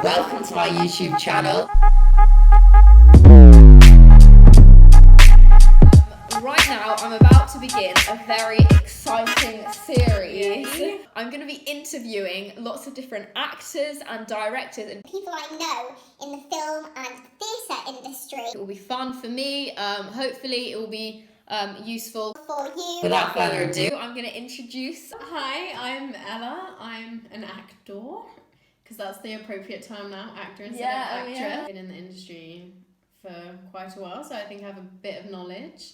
Welcome to my YouTube channel. Right now, I'm about to begin a very exciting series. Yay. I'm going to be interviewing lots of different actors and directors and people I know in the film and theatre industry. it will be fun for me. Hopefully, it will be useful For you. Without further ado, I'm going to introduce. Hi, I'm Ella. I'm an actor, because that's the appropriate term now, actor instead of actress. I've been in the industry for quite a while, so I think I have a bit of knowledge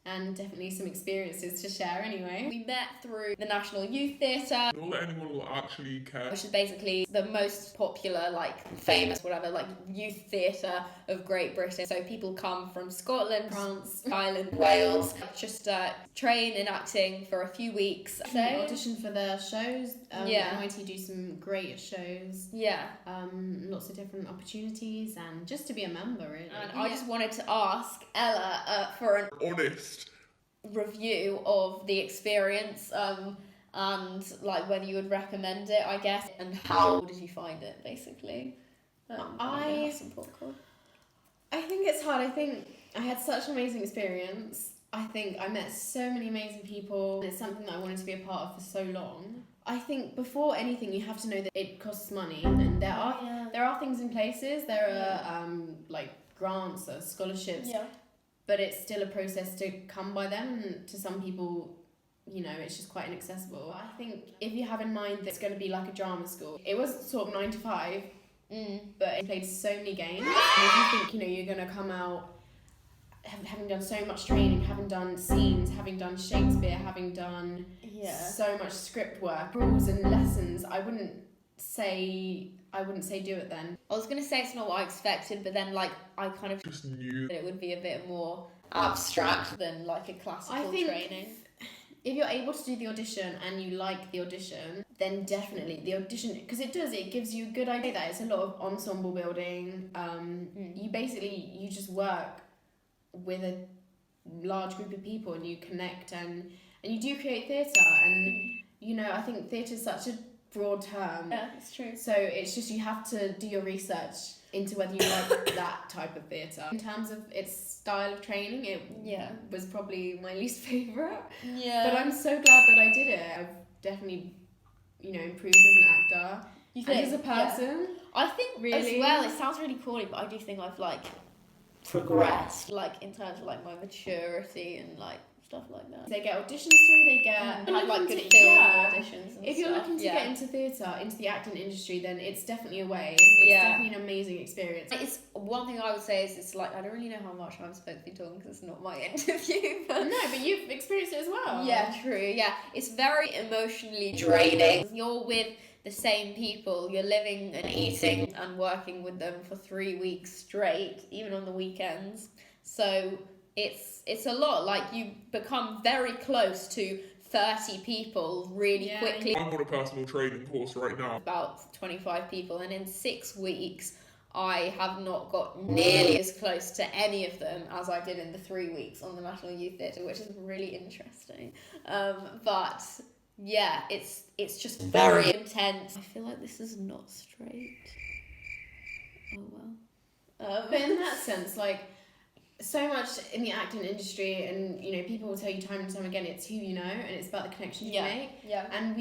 and definitely some experiences to share anyway. We met through the National Youth Theatre, Not that anyone will actually care. which is basically the most popular, famous, whatever, youth theatre of Great Britain. So people come from Scotland, France, Ireland, Wales, just train in acting for a few weeks. audition for their shows. Yeah. NYT do some great shows. Yeah. Lots of different opportunities, and just to be a member, really. And I just wanted to ask Ella for an Honest. review of the experience and whether you would recommend it, I guess, and how did you find it, basically. I'm gonna have some popcorn. I think it's hard. I think I had such an amazing experience. I think I met so many amazing people. It's something that I wanted to be a part of for so long. I think before anything, you have to know that it costs money, and there are things in places. There are grants or scholarships, but it's still a process to come by them. And to some people, it's just quite inaccessible. I think if you have in mind that it's going to be like a drama school, it was sort of 9 to 5, but it played so many games. And if you think you're going to come out having done so much training, having done scenes, having done Shakespeare, having done so much script work, rules and lessons, I wouldn't say do it then. I was gonna say it's not what I expected, but then I kind of Just knew. that it would be a bit more abstract than a classical I think training. if you're able to do the audition and you like the audition, then definitely the audition, because it gives you a good idea that it's a lot of ensemble building. You just work with a large group of people and you connect and you do create theatre, and I think theatre is such a broad term. Yeah, it's true. So it's just you have to do your research into whether you like that type of theatre. In terms of its style of training, it was probably my least favourite. Yeah. But I'm so glad that I did it. I've definitely, improved as an actor. You And as a person. I think Really? as well, it sounds really corny, but I do think I've progressed in terms of my maturity and stuff like that. They get auditions through, they get... Had looking good to- film yeah. auditions and If you're stuff. looking to get into theatre, into the acting industry, then it's definitely a way. It's definitely an amazing experience. It's one thing I would say is it's I don't really know how much I'm supposed to be talking because it's not my interview. But No, but you've experienced it as well. yeah, true. Yeah, it's very emotionally draining. You're with the same people. You're living and eating and working with them for 3 weeks straight, even on the weekends. So it's a lot. You become very close to 30 people really quickly. I'm on a personal training course right now. About 25 people, and in 6 weeks I have not got nearly as close to any of them as I did in the 3 weeks on the National Youth Theatre, which is really interesting. But yeah, it's just very intense. I feel like this is not straight. Oh well. But in that sense, so much in the acting industry, and people will tell you time and time again, it's who you know, and it's about the connections you make. Yeah. And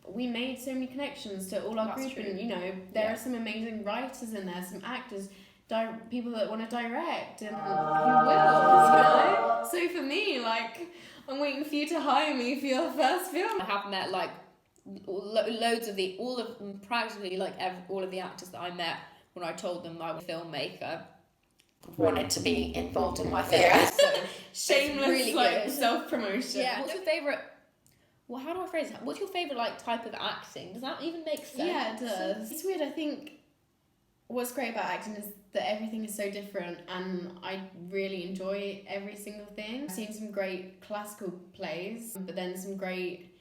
we made so many connections to all our That's group, true. and there are some amazing writers in there, some actors, people that want to direct, and who will. So for me, I'm waiting for you to hire me for your first film. I have met loads of practically all of the actors that I met when I told them I was a filmmaker wanted to be involved in my theatre. So Shameless, really good. self-promotion. Yeah. What's your favourite? Well, how do I phrase it? What's your favourite type of acting? Does that even make sense? Yeah, it does. It's weird. I think what's great about acting is that everything is so different, and I really enjoy every single thing. I've seen some great classical plays, but then some great,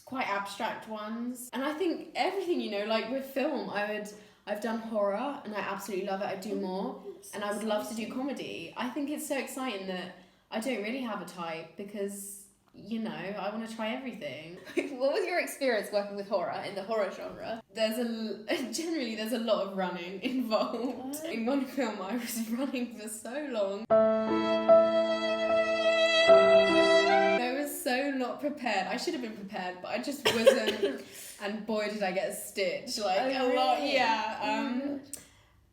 quite abstract ones. And I think everything, with film, I've done horror and I absolutely love it. I'd do more, and I would love to do comedy. I think it's so exciting that I don't really have a type, because you know, I want to try everything. What was your experience working with horror in the horror genre? Generally there's a lot of running involved. What? In one film I was running for so long. I was so not prepared. I should have been prepared, but I just wasn't. And boy, did I get a stitch. Like, Oh, a lot, really? yeah.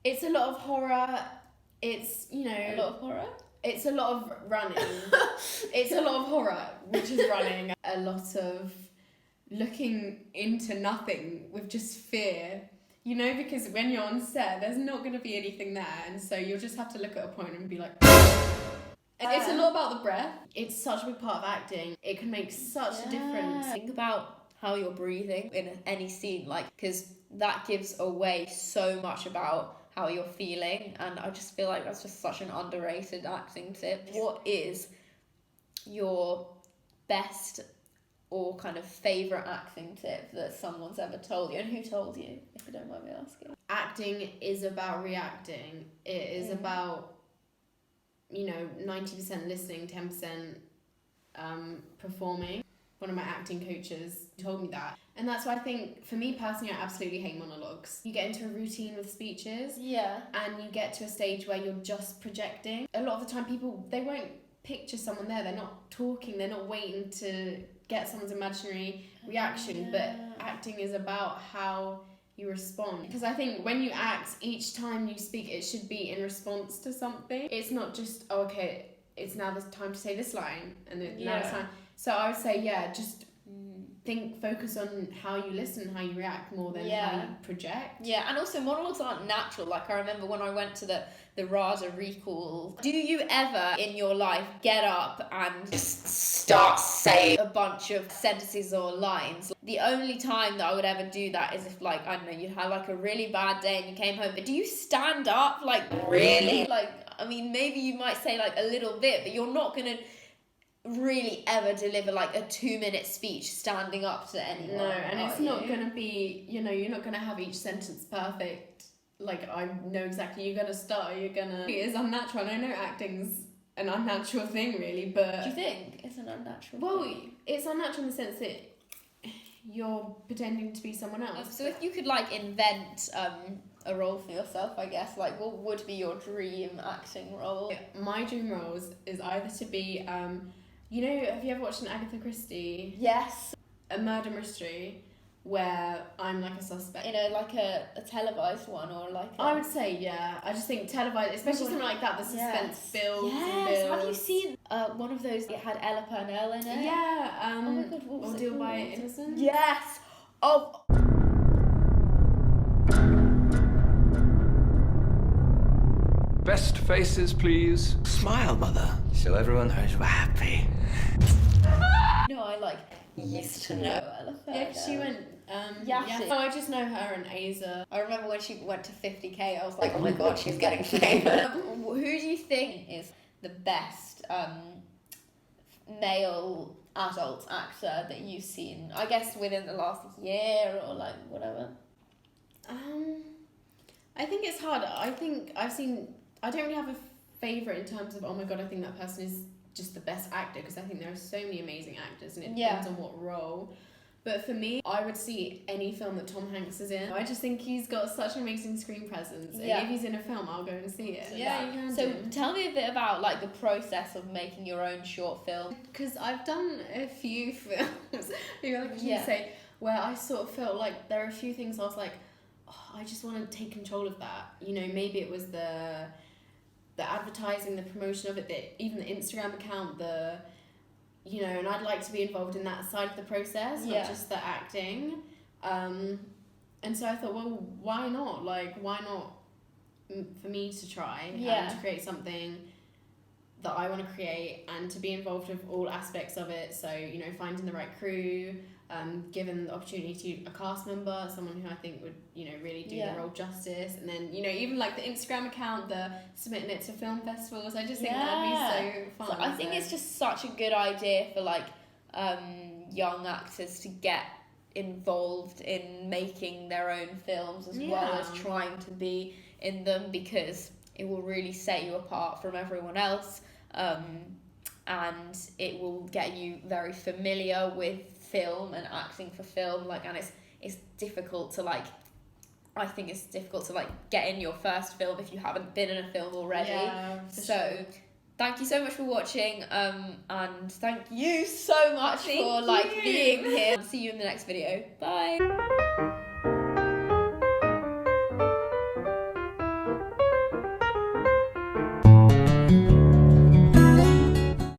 It's a lot of horror. It's, you know... A lot of horror? It's a lot of running. It's a lot of horror, which is running. A lot of looking into nothing with just fear. You know, because when you're on set, there's not going to be anything there. And so you'll just have to look at a point and be like... And it's a lot about the breath. It's such a big part of acting. It can make such a difference. Think about how you're breathing in any scene, like, because that gives away so much about how you're feeling, and I just feel like that's just such an underrated acting tip. What is your best or kind of favourite acting tip that someone's ever told you, and who told you, if you don't mind me asking? Acting is about reacting. It is about, you know, 90% listening, 10% performing. One of my acting coaches told me that. And that's why I think, for me personally, I absolutely hate monologues. You get into a routine with speeches. Yeah. And you get to a stage where you're just projecting. A lot of the time people, they won't picture someone there. They're not talking. They're not waiting to get someone's imaginary reaction. But acting is about how you respond. Because I think when you act, each time you speak, it should be in response to something. It's not just, oh, okay, it's now the time to say this line. And then now it's time. So I would say, just focus on how you listen, how you react more than how you project. Yeah, and also monologues aren't natural. Like, I remember when I went to the RADA recall. Do you ever in your life get up and just start saying a bunch of sentences or lines? The only time that I would ever do that is if, like, I don't know, you had like a really bad day and you came home, but do you stand up? Like, really? Like, I mean, maybe you might say like a little bit, but you're not gonna really ever deliver like a 2-minute speech standing up to anyone. No, and it's not gonna be, you know, you're not gonna have each sentence perfect. Like, I know exactly you're gonna start, it is unnatural, and I know acting's an unnatural thing really, but... Do you think it's an unnatural Well, thing? it's unnatural in the sense that you're pretending to be someone else. So if you could like invent a role for yourself, I guess, like, what would be your dream acting role? My dream roles is either to be, you know, have you ever watched an Agatha Christie? Yes. A murder mystery where I'm like a suspect. You know, like a televised one, or like I would say, yeah. I just think televised, especially something like that, the suspense builds and builds. Have you seen one of those that had Ella Purnell in it? Yeah. Oh my God, what was it Ordeal called? by Innocence? Yes. Oh. Best faces, please. Smile, Mother. Show everyone knows we're happy. No, I like used to know Ella Purnell. Yeah, she went. Yassi. No, I just know her and Aza. I remember when she went to 50k, I was like, oh my God, she's getting famous. Who do you think is the best male adult actor that you've seen? I guess within the last year or like whatever. I think it's hard. I think I don't really have a favourite in terms of, oh my God, I think that person is just the best actor, because I think there are so many amazing actors and it depends on what role. But for me, I would see any film that Tom Hanks is in. I just think he's got such an amazing screen presence. And if he's in a film, I'll go and see it. Yeah, you can. So tell me a bit about like the process of making your own short film. Because I've done a few films, say, where I sort of felt like there are a few things I was like, oh, I just want to take control of that. You know, maybe it was the advertising, the promotion of it, even the Instagram account, you know, and I'd like to be involved in that side of the process, not just the acting. And so I thought, well, why not? Like, why not for me to try and to create something that I want to create and to be involved with all aspects of it. So, you know, finding the right crew, given the opportunity to a cast member, someone who I think would, you know, really do the role justice. And then, you know, even like the Instagram account, the submitting it to film festivals, I just think that would be so fun. So I think it's just such a good idea for like young actors to get involved in making their own films as well as trying to be in them, because it will really set you apart from everyone else. and it will get you very familiar with film and acting for film. Like, and it's difficult to like. I think it's difficult to like get in your first film if you haven't been in a film already. Yeah, so thank you so much for watching, and thank you so much for like being here. See you in the next video. Bye.